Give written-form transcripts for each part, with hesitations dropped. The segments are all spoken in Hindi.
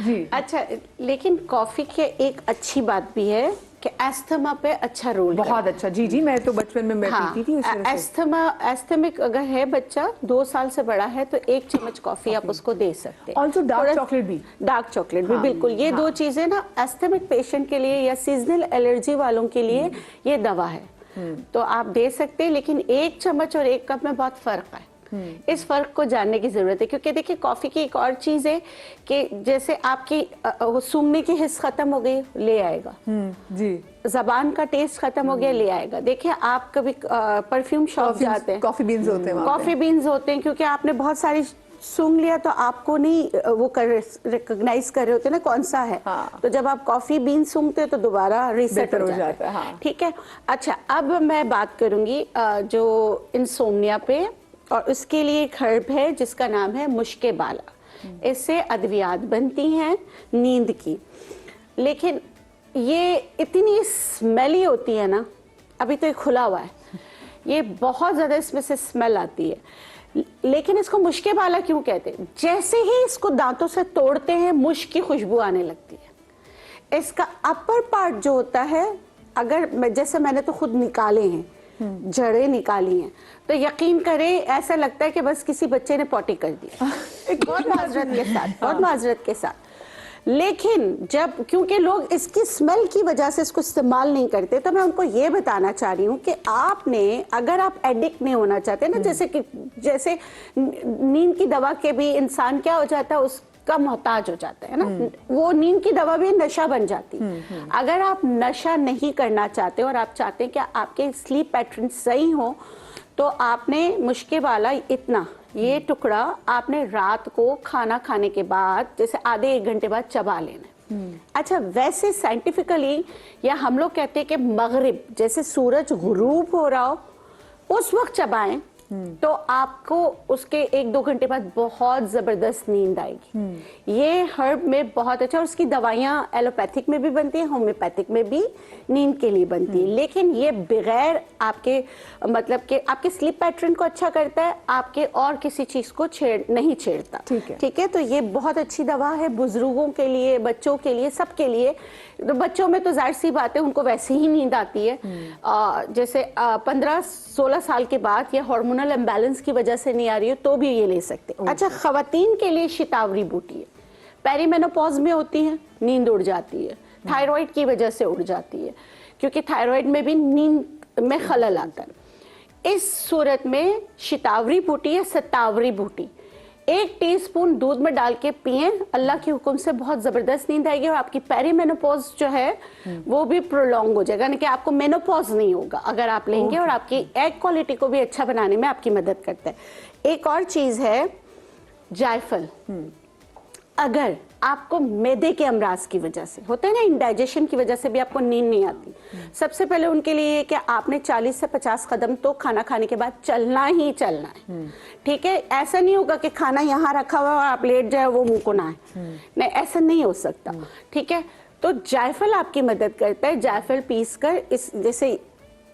जी। अच्छा, लेकिन कॉफी की एक अच्छी बात भी है कि एस्थमा पे अच्छा रोल बहुत अच्छा। जी जी, मैं तो बचपन में मैं हाँ, पीती थी उस वजह से। एस्थमिक अगर है बच्चा 2 साल से बड़ा है तो 1 चम्मच कॉफी आप उसको दे सकते हैं। ऑल्सो डार्क चॉकलेट भी। डार्क चॉकलेट भी हाँ, बिल्कुल। ये हाँ। 2 चीजें ना एस्थमिक पेशेंट के लिए या सीजनल एलर्जी वालों के लिए ये दवा है, तो आप दे सकते हैं। लेकिन 1 चम्मच और 1 कप में बहुत फर्क है। इस फर्क को जानने की जरूरत है, क्योंकि देखिए कॉफी की एक और चीज है कि जैसे आपकी सूंघने की हिस्स खत्म हो गई, ले आएगा। जी। जबान का टेस्ट खत्म हो गया, ले आएगा। देखिए आप कभी परफ्यूम शॉप जाते हैं, कॉफी बीन्स होते हैं वहाँ पे। कॉफी बीन्स होते हैं, क्योंकि आपने बहुत सारी सूंघ लिया तो आपको नहीं वो रिकॉग्नाइज कर रहे होते ना कौन सा है। हाँ। तो जब आप कॉफी बीन सूंघते हो तो दोबारा रीसेट हो जाता है। हाँ। ठीक है। अच्छा, अब मैं बात करूंगी जो इंसोम्निया पे, और उसके लिए एक हर्ब है जिसका नाम है मुश्के बाला। इससे अद्वियात बनती हैं नींद की, लेकिन ये इतनी स्मेली होती है ना, अभी तो ये खुला हुआ है, ये बहुत ज्यादा इसमें से स्मेल आती है। लेकिन इसको मुश्के बाला क्यों कहते हैं? जैसे ही इसको दांतों से तोड़ते हैं मुश्क की खुशबू आने लगती है। इसका अपर पार्ट जो होता है, अगर जैसे मैंने तो खुद निकाले हैं, जड़ें निकाली हैं, तो यकीन करें ऐसा लगता है कि बस किसी बच्चे ने पॉटी कर दिया। बहुत माजरत के साथ, बहुत माजरत के साथ। लेकिन जब, क्योंकि लोग इसकी स्मेल की वजह से इसको इस्तेमाल नहीं करते, तो मैं उनको ये बताना चाह रही हूँ कि आपने, अगर आप एडिक्ट नहीं होना चाहते ना, जैसे नींद की दवा के भी इंसान क्या हो जाता है, उसका मोहताज हो जाता है ना, वो नींद की दवा भी नशा बन जाती है। अगर आप नशा नहीं करना चाहते और आप चाहते हैं कि आपके स्लीप पैटर्न सही हो, तो आपने मुश्के वाला इतना ये टुकड़ा आपने रात को खाना खाने के बाद, जैसे आधे 1 घंटे बाद चबा लेना है। अच्छा, वैसे साइंटिफिकली या हम लोग कहते हैं कि मगरिब, जैसे सूरज गुरूब हो रहा हो उस वक्त चबाएं, तो आपको उसके 1-2 घंटे बाद बहुत जबरदस्त नींद आएगी। ये हर्ब में बहुत अच्छा, और उसकी दवाइयाँ एलोपैथिक में भी बनती हैं, होम्योपैथिक में भी नींद के लिए बनती है। लेकिन ये बगैर आपके, मतलब कि आपके स्लीप पैटर्न को अच्छा करता है, आपके और किसी चीज को नहीं छेड़ता। ठीक है, तो ये बहुत अच्छी दवा है बुजुर्गों के लिए, बच्चों के लिए, सबके लिए। तो बच्चों में तो जाहिर सी बात है उनको वैसे ही नींद आती है। जैसे 15-16 साल के बाद या हार्मोनल इम्बैलेंस की वजह से नहीं आ रही हो तो भी ये ले सकते हैं। अच्छा, खवातीन के लिए शितावरी बूटी है, पेरीमेनोपॉज में होती है, नींद उड़ जाती है, थायराइड की वजह से उड़ जाती है, क्योंकि थायराइड में भी नींद में खलल आता है। इस सूरत में शितावरी बूटी या सतावरी बूटी 1 टीस्पून दूध में डाल के पिए, अल्लाह के हुक्म से बहुत जबरदस्त नींद आएगी, और आपकी पेरीमेनोपॉज जो है वो भी प्रोलॉन्ग हो जाएगा, यानी कि आपको मेनोपॉज नहीं होगा अगर आप लेंगे, और आपकी एग क्वालिटी को भी अच्छा बनाने में आपकी मदद करता है। एक और चीज है जायफल। अगर आपको मैदे के अमराज की वजह से होता है ना, इंडाइजेशन की वजह से भी आपको नींद नहीं आती, सबसे पहले उनके लिए कि आपने 40 से 50 कदम तो खाना खाने के बाद चलना ही चलना है। ठीक है, ऐसा नहीं होगा कि खाना यहाँ रखा हुआ और आप लेट जाए वो मुंह को ना आए, नहीं, ऐसा नहीं हो सकता। ठीक है, तो जायफल आपकी मदद करता है। जायफल पीस कर जैसे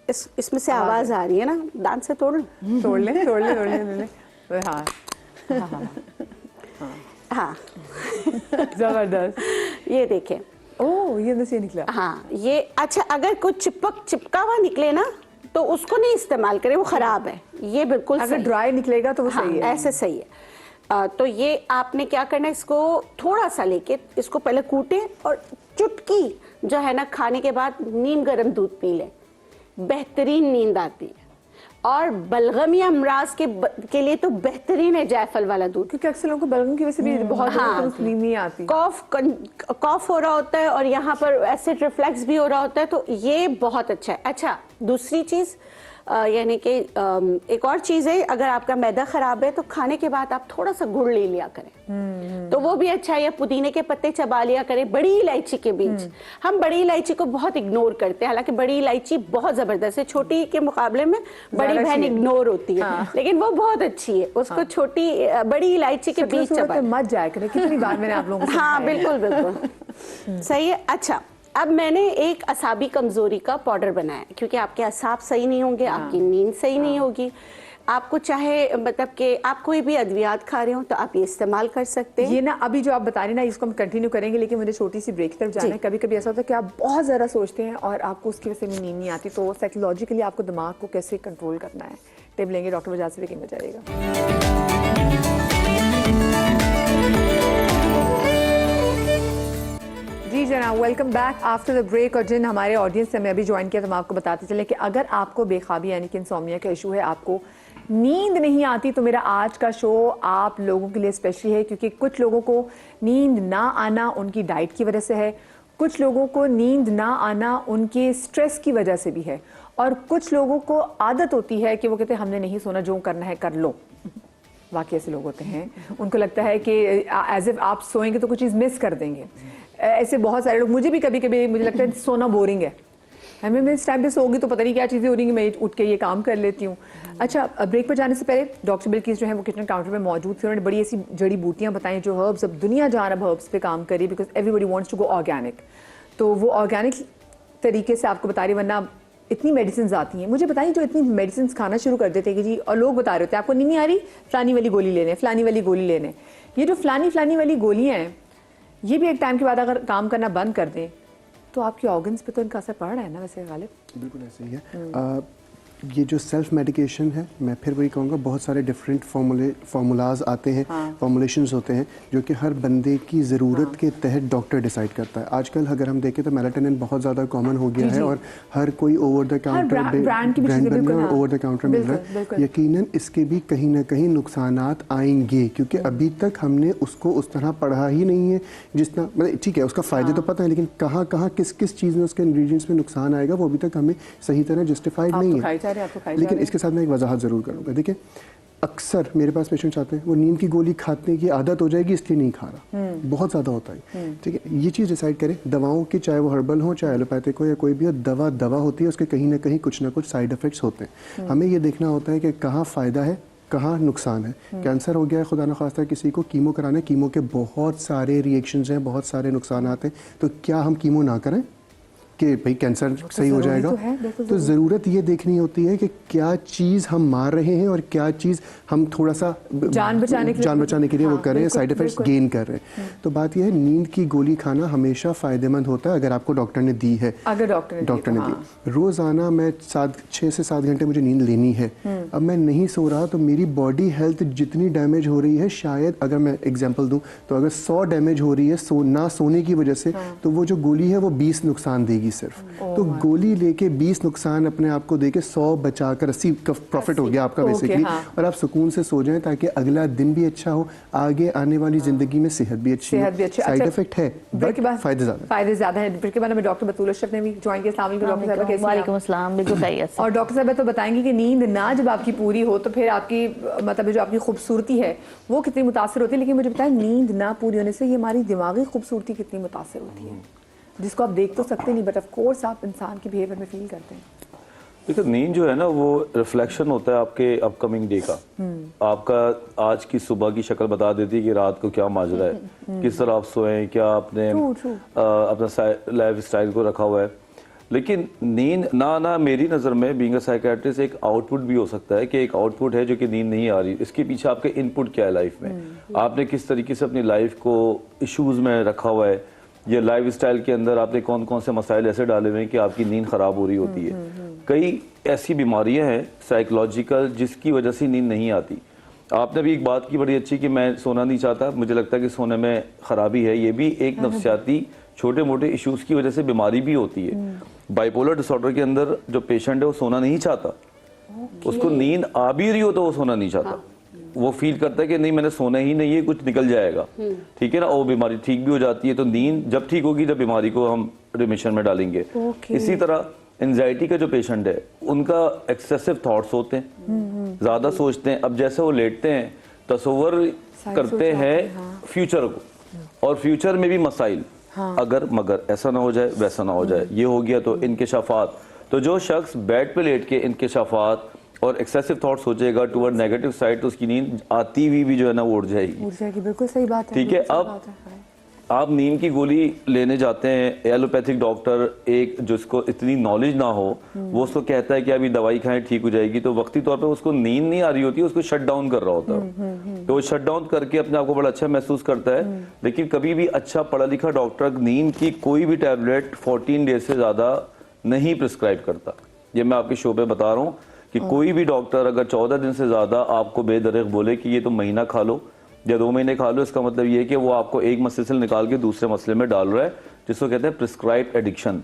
इसमें से आवाज आ रही है ना, दांत से तोड़ ले। हाँ जबरदस्त। ये देखें, ओह, ये अंदर से निकला। हाँ, ये अच्छा, अगर कुछ चिपका हुआ निकले ना तो उसको नहीं इस्तेमाल करें, वो खराब है। ये बिल्कुल अगर ड्राई निकलेगा तो वो सही है। ऐसे सही है। तो ये आपने क्या करना है, इसको थोड़ा सा लेके इसको पहले कूटे और चुटकी जो है ना खाने के बाद नीम गर्म दूध पी लें, बेहतरीन नींद आती है। और बलगम या अमराज के लिए तो बेहतरीन है जायफल वाला दूध, क्योंकि अक्सर लोगों को बलगम की वजह से भी बहुत नींद नहीं आती, कॉफ हो रहा होता है और यहाँ पर एसिड रिफ्लेक्स भी हो रहा होता है, तो ये बहुत अच्छा है। अच्छा, दूसरी चीज यानी कि एक और चीज है, अगर आपका मैदा खराब है तो खाने के बाद आप थोड़ा सा गुड़ ले लिया करें, तो वो भी अच्छा है। या पुदीने के पत्ते चबा लिया करें, बड़ी इलायची के बीज। हम बड़ी इलायची को बहुत इग्नोर करते हैं, हालांकि बड़ी इलायची बहुत जबरदस्त है, छोटी के मुकाबले में बड़ी बहन इग्नोर होती है, लेकिन वो बहुत अच्छी है। उसको बड़ी इलायची के बीज चबा मत जाया करें, कितनी बार मैंने आप लोगों को हाँ बिल्कुल बिल्कुल सही है। अच्छा, अब मैंने एक असाबी कमजोरी का पाउडर बनाया, क्योंकि आपके असाब सही नहीं होंगे, आपकी नींद सही नहीं होगी। आपको चाहे मतलब कि आप कोई भी अद्वियात खा रहे हो तो आप ये इस्तेमाल कर सकते हैं। ये ना अभी जो आप बता रहे हैं ना इसको हम कंटिन्यू करेंगे, लेकिन मुझे छोटी सी ब्रेक की तरफ जाना है। कभी कभी ऐसा होता है कि आप बहुत ज़्यादा सोचते हैं और आपको उसकी वजह से नींद नहीं आती, तो साइकोलॉजिकली आपको दिमाग को कैसे कंट्रोल करना है। टिप लेंगे डॉक्टर वजाद से, लेकिन मजा आएगा। जी जनाब, welcome back after the break. और जिन हमारे ऑडियंस से हमें अभी ज्वाइन किया तो हम आपको बताते चले कि अगर आपको बेख्वाबी यानी कि इंसोम्निया का इशू है, आपको नींद नहीं आती, तो मेरा आज का शो आप लोगों के लिए स्पेशली है, क्योंकि कुछ लोगों को नींद ना आना उनकी डाइट की वजह से है, कुछ लोगों को नींद ना आना उनके स्ट्रेस की वजह से भी है, और कुछ लोगों को आदत होती है कि वो कहते हैं हमने नहीं सोना, जो करना है कर लो। वाकई ऐसे लोग होते हैं, उनको लगता है कि एज इफ आप सोएंगे तो कुछ चीज़ मिस कर देंगे। ऐसे बहुत सारे लोग, मुझे भी कभी कभी मुझे लगता है सोना बोरिंग है, हमें मैं इस टाइम पे सोऊंगी तो पता नहीं क्या चीज़ें हो रही हैं, मैं उठ के ये काम कर लेती हूँ। अच्छा, ब्रेक पर जाने से पहले डॉक्टर बिल्किस जो है वो किचन काउंटर पे मौजूद थे, उन्होंने बड़ी ऐसी जड़ी बूटियाँ बताई जो हर्ब्स, अब दुनिया जहाँ अब हर्ब्स पे काम करी, because everybody wants to go organic, तो वो ऑर्गेनिक तरीके से आपको बता रही, वरना इतनी मेडिसिन आती हैं। मुझे बताइए, जो इतनी मेडिसिन खाना शुरू कर देते हैं कि जी, और लोग बता रहे होते हैं आपको नींद नहीं आ रही, फलानी वाली गोली लेने, फलानी वाली गोली लेने। ये जो फलानी वाली गोलियाँ हैं, ये भी एक टाइम के बाद अगर काम करना बंद कर दें तो आपके ऑर्गन्स पे तो इनका असर पड़ रहा है ना वैसे गालिब? बिल्कुल ऐसे ही है। ये जो सेल्फ मेडिकेशन है, मैं फिर वही कहूँगा, बहुत सारे डिफरेंट फार्मूलाज आते हैं, फॉर्मुलेशंस होते हैं जो कि हर बंदे की ज़रूरत के तहत डॉक्टर डिसाइड करता है। आजकल अगर हम देखें तो मेलाटोनिन बहुत ज़्यादा कॉमन हो गया है और हर कोई ओवर द काउंटर ब्रांड और ओवर द काउंटर मिल रहा है। यकीनन इसके भी कहीं ना कहीं नुकसानात आएंगे, क्योंकि अभी तक हमने उसको उस तरह पढ़ा ही नहीं है जितना, मतलब ठीक है उसका फ़ायदे तो पता है, लेकिन कहाँ कहाँ किस किस चीज़ में उसके इंग्रेडिएंट्स में नुकसान आएगा वो अभी तक हमें सही तरह जस्टिफाइड नहीं है। लेकिन इसके साथ मैं एक वजाहत ज़रूर करूँगा। देखिए, अक्सर मेरे पास पेशेंट्स आते हैं, वो नींद की गोली खाने की आदत हो जाएगी इसलिए नहीं खा रहा, बहुत ज़्यादा होता है। ठीक है, ये चीज़ डिसाइड करें, दवाओं की, चाहे वो हर्बल हो चाहे एलोपैथिक हो या कोई भी हो, दवा होती है, उसके कहीं ना कहीं कुछ ना कुछ साइड इफ़ेक्ट्स होते हैं। हमें ये देखना होता है कि कहाँ फ़ायदा है, कहाँ नुकसान है। कैंसर हो गया है खुदा न खास्ता किसी को, कीमो कराना है, कीमो के बहुत सारे रिएक्शंस हैं, बहुत सारे नुकसान आते हैं, तो क्या हम कीमो ना करें कि भाई कैंसर सही हो जाएगा? तो ज़रूरत ये देखनी होती है कि क्या चीज़ हम मार रहे हैं और क्या चीज़ हम थोड़ा सा जान बचाने के लिए वो कर रहे हैं, साइड इफ़ेक्ट्स गेन कर रहे हैं। तो बात यह है, नींद की गोली खाना हमेशा फ़ायदेमंद होता है अगर आपको डॉक्टर ने दी है। अगर डॉक्टर ने दी, रोज़ाना मैं 6 से 7 घंटे मुझे नींद लेनी है, अब मैं नहीं सो रहा तो मेरी बॉडी हेल्थ जितनी डैमेज हो रही है, शायद अगर मैं एग्जाम्पल दूँ तो अगर 100 डैमेज हो रही है ना सोने की वजह से, तो वो जो गोली है वो 20 नुकसान देगी सिर्फ। तो गोली लेके 20 नुकसान अपने आप को देके 100 बचाकर 80 का प्रॉफिट हो गया आपका बेसिकली। और आप सुकून से सो जाएं ताकि अगला दिन भी अच्छा हो, आगे आने वाली जिंदगी में सेहत भी अच्छी हो। साइड इफेक्ट है बट फायदे ज्यादा है। फिर के बाद हमें डॉक्टर बतूल अशरफ ने भी ज्वाइन किया। अस्सलाम वालेकुम डॉक्टर साहब, कैसे हैं? वालेकुम अस्सलाम, बिल्कुल खैरियत से। और डॉक्टर साहब तो बताएंगे कि नींद ना जब आपकी पूरी हो तो फिर आपकी मतलब जो आपकी खूबसूरती है वो कितनी मुतासर होती है। लेकिन मुझे बताएं, नींद ना पूरी होने से ये हमारी दिमागी खूबसूरती कितनी मुतासर होती है, जिसको आप देख तो सकते नहीं बट ऑफ कोर्स आप इंसान के बिहेवियर में फील करते हैं। देखिए, नींद जो है ना वो रिफ्लेक्शन होता है आपके अपकमिंग डे का। आपका आज की सुबह की शक्ल बता देती है कि रात को क्या माजरा है, किस तरह आप सोएं, क्या आपने अपना लाइफ स्टाइल को रखा हुआ है। लेकिन नींद ना आना मेरी नज़र में बीइंग अ साइकियाट्रिस्ट एक आउटपुट भी हो सकता है कि एक आउटपुट है जो कि नींद नहीं आ रही। इसके पीछे आपके इनपुट क्या है लाइफ में, आपने किस तरीके से अपनी लाइफ को इशूज़ में रखा हुआ है, ये लाइफ स्टाइल के अंदर आपने कौन कौन से मसाइल ऐसे डाले हुए हैं कि आपकी नींद ख़राब हो रही होती है। कई ऐसी बीमारियां हैं साइकोलॉजिकल जिसकी वजह से नींद नहीं आती। आपने भी एक बात की बड़ी अच्छी कि मैं सोना नहीं चाहता, मुझे लगता है कि सोने में ख़राबी है। ये भी एक नफ्सियाती छोटे मोटे इश्यूज़ की वजह से बीमारी भी होती है। बाइपोलर डिसऑर्डर के अंदर जो पेशेंट है वो सोना नहीं चाहता, उसको नींद आ भी रही हो तो वो सोना नहीं चाहता। वो फील करता है कि नहीं मैंने सोना ही नहीं है, कुछ निकल जाएगा, ठीक है ना, और बीमारी ठीक भी हो जाती है। तो नींद जब ठीक होगी जब बीमारी को हम रिमिशन में डालेंगे। इसी तरह एंजाइटी का जो पेशेंट है उनका एक्सेसिव थॉट्स होते हैं, ज्यादा सोचते हैं। अब जैसे वो लेटते हैं तस्वर करते हैं फ्यूचर को, और फ्यूचर में भी मसाइल, अगर मगर ऐसा ना हो जाए वैसा ना हो जाए, ये हो गया तो इंकिशाफात। तो जो शख्स बेड पे लेट के इंकिशाफात और एक्सेसिव थॉट सोचेगा टुवर्ड नेगेटिव साइड, तो उसकी नींद आती हुई भी जो है ना वो उड़ जाएगी। बिल्कुल सही बात है। ठीक है, अब आप नींद की गोली लेने जाते हैं, एलोपैथिक डॉक्टर एक जिसको इतनी नॉलेज ना हो वो उसको कहता है कि अभी दवाई खाएं ठीक हो जाएगी, तो वक्ती तौर पे उसको नींद नहीं आ रही होती, उसको शट डाउन कर रहा होता है। तो वो शट डाउन करके अपने आप को बड़ा अच्छा महसूस करता है। लेकिन कभी भी अच्छा पढ़ा लिखा डॉक्टर नींद की कोई भी टैबलेट 14 डेज से ज्यादा नहीं प्रिस्क्राइब करता। ये मैं आपके शो पे बता रहा हूँ कि कोई भी डॉक्टर अगर 14 दिन से ज्यादा आपको बेदरिग बोले कि ये तुम महीना खा लो या 2 महीने खा लो, इसका मतलब ये है कि वो आपको एक मसले से निकाल के दूसरे मसले में डाल रहा है, जिसको कहते हैं प्रिस्क्राइब एडिक्शन।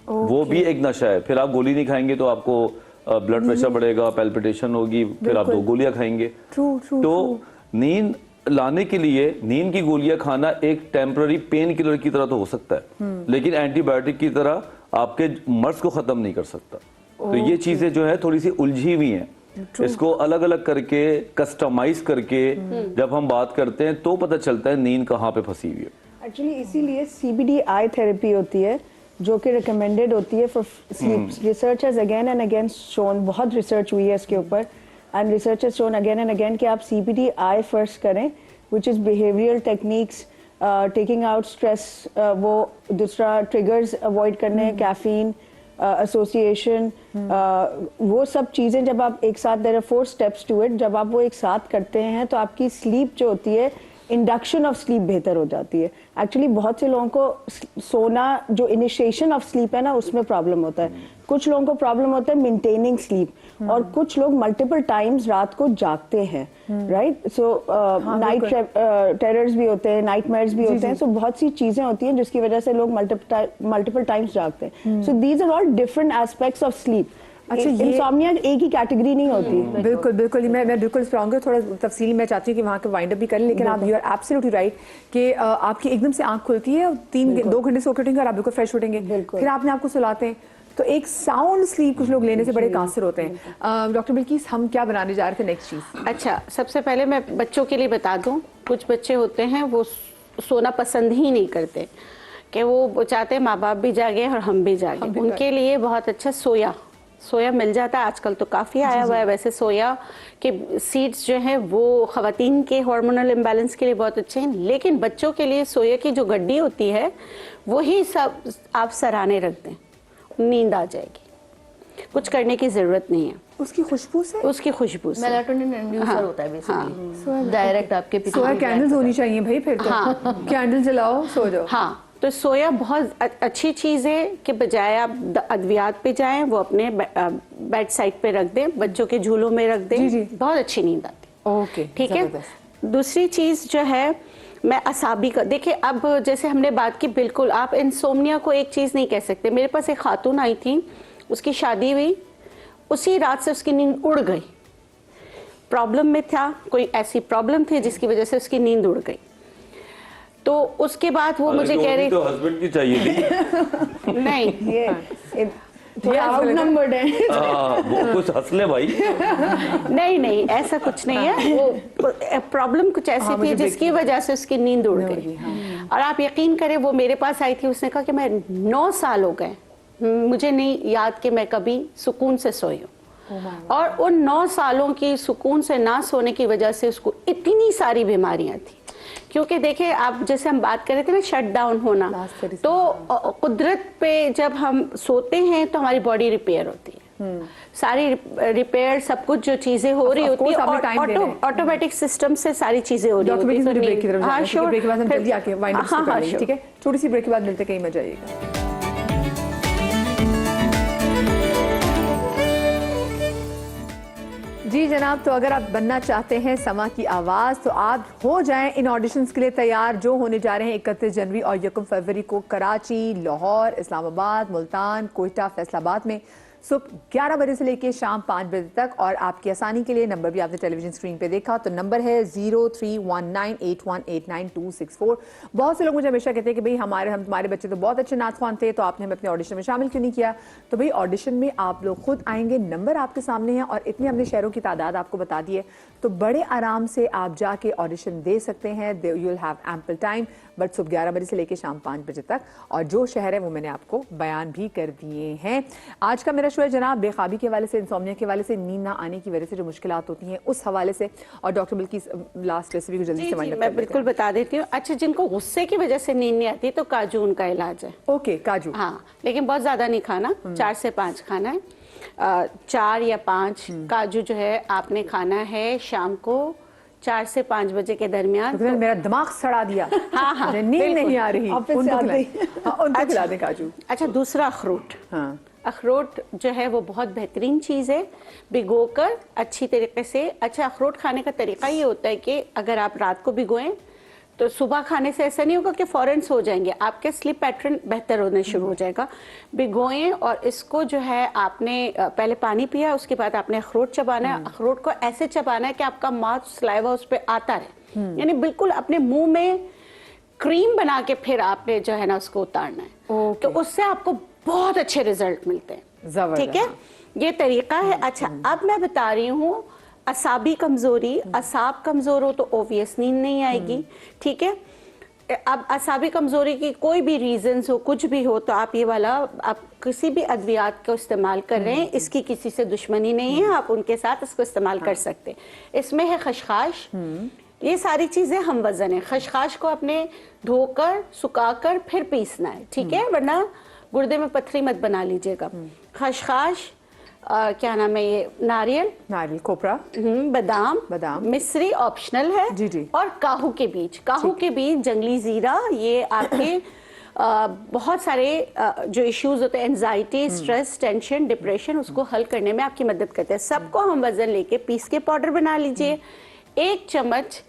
वो भी एक नशा है। फिर आप गोली नहीं खाएंगे तो आपको ब्लड प्रेशर बढ़ेगा, पैल्पिटेशन होगी, फिर आप 2 गोलियां खाएंगे। तो नींद लाने के लिए नींद की गोलियां खाना एक टेम्पररी पेन किलर की तरह तो हो सकता है, लेकिन एंटीबायोटिक की तरह आपके मर्ज को खत्म नहीं कर सकता। तो ये चीजें जो है थोड़ी सी उलझी हुई हैं। इसको अलग अलग करके कस्टमाइज करके जब हम बात करते हैं तो पता चलता है नींद कहाँ पे फंसी हुई है। एक्चुअली इसीलिए CBD आई थेरेपी होती है जो कि रिकमेंडेड होती है for sleep. Research has again and again shown, बहुत रिसर्च हुई है इसके ऊपर, and research has shown again and again कि आप CBD आई फर्स्ट करें, which is behavioural techniques, taking out stress, वो दूसरा ट्रिगर्स अवॉइड करने, कैफीन, एसोसिएशन, वो सब चीज़ें जब आप एक साथ, there are 4 steps to it, जब आप वो एक साथ करते हैं तो आपकी स्लीप जो होती है, इंडक्शन ऑफ स्लीप बेहतर हो जाती है। एक्चुअली बहुत से लोगों को सोना, जो इनिशिएशन ऑफ स्लीप है ना, उसमें प्रॉब्लम होता है। कुछ लोगों को प्रॉब्लम होता है मेंटेनिंग स्लीप, और कुछ लोग मल्टीपल टाइम्स रात को जागते हैं, राइट। सो नाइट टेरर्स भी होते हैं, नाइटमेयर्स भी होते हैं। सो बहुत सी चीजें होती हैं जिसकी वजह से लोग मल्टीपल टाइम्स जागते हैं। So these are all different aspects of sleep. अच्छा, इंसोम्निया एक ही कैटेगरी नहीं होती। बिल्कुल बिल्कुल, मैं बिल्कुल स्ट्रॉन्ग थोड़ा तफसीली मैं चाहती हूँ कि वहाँ के वाइंड अप भी करें, लेकिन आप यू आर एब्सोल्युटली राइट कि आपकी एकदम से आंख खुलती है और 2 घंटे सो के उठेंगे और आप बिल्कुल फ्रेश उठेंगे, फिर आपने आपको सुलाते हैं, तो एक साउंड स्लीप कुछ लोग लेने से बड़े कासिर होते हैं। डॉक्टर बिल्किस, हम क्या बनाने जा रहे थे नेक्स्ट चीज? अच्छा, सबसे पहले मैं बच्चों के लिए बता दूं, कुछ बच्चे होते हैं वो सोना पसंद ही नहीं करते, कि वो चाहते हैं माँ बाप भी जागे और हम भी जागे। उनके लिए बहुत अच्छा सोया मिल जाता है आजकल, तो काफ़ी आया हुआ है। वैसे सोया के सीड्स जो हैं वो ख़वातीन के हार्मोनल इम्बैलेंस के लिए बहुत अच्छे हैं, लेकिन बच्चों के लिए सोया की जो गड्डी होती है वही सब आप सराहने रख दें, नींद आ जाएगी, कुछ करने की ज़रूरत नहीं है। उसकी खुशबू से, उसकी खुशबू से मेलाटोनिन इंड्यूसर होता है बेसिकली, डायरेक्ट आपके पीछे सोया कैंडल्स होनी चाहिए भाई, फिर तो कैंडल जलाओ, सो जाओ। हाँ, तो सोया बहुत अच्छी चीज़ है कि बजाय आप अद्वियात पे जाएं, वो अपने बेड साइड पे रख दें, बच्चों के झूलों में रख दें, जी। बहुत अच्छी नींद आती है। ओके, ठीक है। दूसरी चीज़ जो है, मैं असाबी का, देखिए अब जैसे हमने बात की, बिल्कुल आप इंसोम्निया को एक चीज़ नहीं कह सकते। मेरे पास एक खातून आई थी, उसकी शादी हुई, उसी रात से उसकी नींद उड़ गई। प्रॉब्लम में था, कोई ऐसी प्रॉब्लम थी जिसकी वजह से उसकी नींद उड़ गई। तो उसके बाद वो मुझे कह रही, तो हस्बैंड की चाहिए थी। नहीं ये आउटनंबर्ड है। वो कुछ हंस ले भाई। नहीं, ऐसा कुछ नहीं है। वो प्रॉब्लम कुछ ऐसी थी जिसकी वजह से उसकी नींद उड़ गई। और आप यकीन करें, वो मेरे पास आई थी, उसने कहा कि मैं 9 साल हो गए, मुझे नहीं याद कि मैं कभी सुकून से सोई हूँ। और उन 9 सालों की सुकून से ना सोने की वजह से उसको इतनी सारी बीमारियां थी। क्योंकि देखिए, आप जैसे हम बात कर रहे थे ना, शट डाउन होना, तो कुदरत पे जब हम सोते हैं तो हमारी बॉडी रिपेयर होती है, सारी रिपेयर, सब कुछ जो चीजें हो रही होती है ऑटोमेटिक सिस्टम से सारी चीजें हो रही होती है। हाँ, श्योर। ब्रेक के बाद हम जल्दी आके वाइंड अप कर लेंगे, ठीक है? छोटी सी ब्रेक के बाद मिलते, कहीं मत जाइएगा। जी जनाब, तो अगर आप बनना चाहते हैं समा की आवाज़, तो आप हो जाएं इन ऑडिशंस के लिए तैयार, जो होने जा रहे हैं 31 जनवरी और 1 फरवरी को कराची, लाहौर, इस्लामाबाद, मुल्तान, कोयटा, फैसलाबाद में सुबह 11 बजे से लेकर शाम 5 बजे तक। और आपकी आसानी के लिए नंबर भी आपने टेलीविजन स्क्रीन पे देखा, तो नंबर है 0319818964। बहुत से लोग मुझे हमेशा कहते हैं कि भाई हम तुम्हारे बच्चे तो बहुत अच्छे नाच ख्वान थे, तो आपने हमें अपने ऑडिशन में शामिल क्यों नहीं किया? तो भाई ऑडिशन में आप लोग खुद आएंगे, नंबर आपके सामने है, और इतने हमने शहरों की तादाद आपको बता दी है, तो बड़े आराम से आप जाके ऑडिशन दे सकते हैं। You will have ample time, but सुबह 11 बजे से लेकर शाम 5 बजे तक, और जो शहर है वो मैंने आपको बयान भी कर दिए हैं। आज का मेरा इशू है जनाब बेखाबी के हवाले से, इंसोम्निया के हवाले से, नींद ना आने की वजह से जो मुश्किलात होती हैं उस हवाले से, और डॉक्टर बिल्कि लास्ट रेसिपी को जल्दी से वाइंड अप मैं बिल्कुल बता देती हूँ। अच्छा, जिनको गुस्से की वजह से नींद नहीं आती तो काजू उनका इलाज है। ओके, काजू। हाँ, लेकिन बहुत ज्यादा नहीं खाना, 4 से 5 खाना है। 4 या 5 काजू जो है आपने खाना है शाम को 4 से 5 बजे के दरमियान। तो मेरा दिमाग सड़ा दिया। हाँ हाँ, मुझे नींद नहीं आ रही। ऑफिस से उनको आते ही। खिलाएं। हाँ, उनको खिला दें काजू। अच्छा, दूसरा अखरोट। हाँ, अखरोट जो है वो बहुत बेहतरीन चीज़ है, भिगोकर अच्छी तरीके से। अच्छा, अखरोट खाने का तरीका ये होता है कि अगर आप रात को भिगोएं तो सुबह खाने से ऐसा नहीं होगा कि फ़ौरन सो जाएंगे, आपके स्लीप पैटर्न बेहतर होने शुरू हो जाएगा। भिगोएं और इसको जो है आपने पहले पानी पिया, उसके बाद आपने अखरोट चबाना है। अखरोट को ऐसे चबाना है कि आपका माउथ सलाइवा उस पर आता रहे, यानी बिल्कुल अपने मुंह में क्रीम बना के फिर आपने जो है ना उसको उतारना है। तो उससे आपको बहुत अच्छे रिजल्ट मिलते हैं। जबरदस्त। ठीक है, ये तरीका है। अच्छा, अब मैं बता रही हूँ असाबी कमजोरी। असाब कमजोर हो तो ओवियस नींद नहीं आएगी। ठीक है, अब असाबी कमजोरी की कोई भी रीजंस हो, कुछ भी हो, तो आप ये वाला आप किसी भी अद्वियात का इस्तेमाल कर रहे हैं, इसकी किसी से दुश्मनी नहीं है, आप उनके साथ इसको इस्तेमाल कर सकते हैं। इसमें है खशखाश। ये सारी चीजें हम वजन है। खशखाश को अपने धोकर सुखाकर फिर पीसना है, ठीक है, वरना गुर्दे में पत्थरी मत बना लीजिएगा। खशखाश, क्या नाम है ये, नारियल, खोपरा, बादाम, मिश्री ऑप्शनल है जी जी। और काहू के बीज, जंगली जीरा, ये आपके बहुत सारे जो इश्यूज होते हैं, एंजाइटी, स्ट्रेस, टेंशन, डिप्रेशन, उसको हल करने में आपकी मदद करते हैं। सबको हम वजन लेके पीस के पाउडर बना लीजिए। 1 चम्मच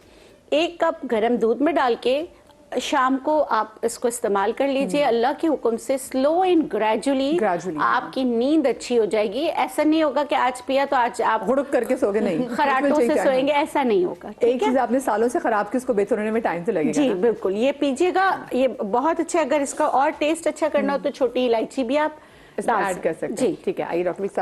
1 कप गर्म दूध में डाल के शाम को आप इसको इस्तेमाल कर लीजिए। अल्लाह के हुक्म से स्लो एंड ग्रेजुअली आपकी नींद अच्छी हो जाएगी। ऐसा नहीं होगा कि आज पिया तो आज आप हुड़क करके सोगे नहीं, खराटों से सोएंगे, ऐसा नहीं होगा। एक चीज आपने सालों से खराब की, उसको बेहतर होने में टाइम तो लगेगा। जी बिल्कुल, ये पीजिएगा, ये बहुत अच्छा। अगर इसका और टेस्ट अच्छा करना हो तो छोटी इलायची भी आप ऐड कर सकते हैं। ठीक है, आइए डॉक्टर के साथ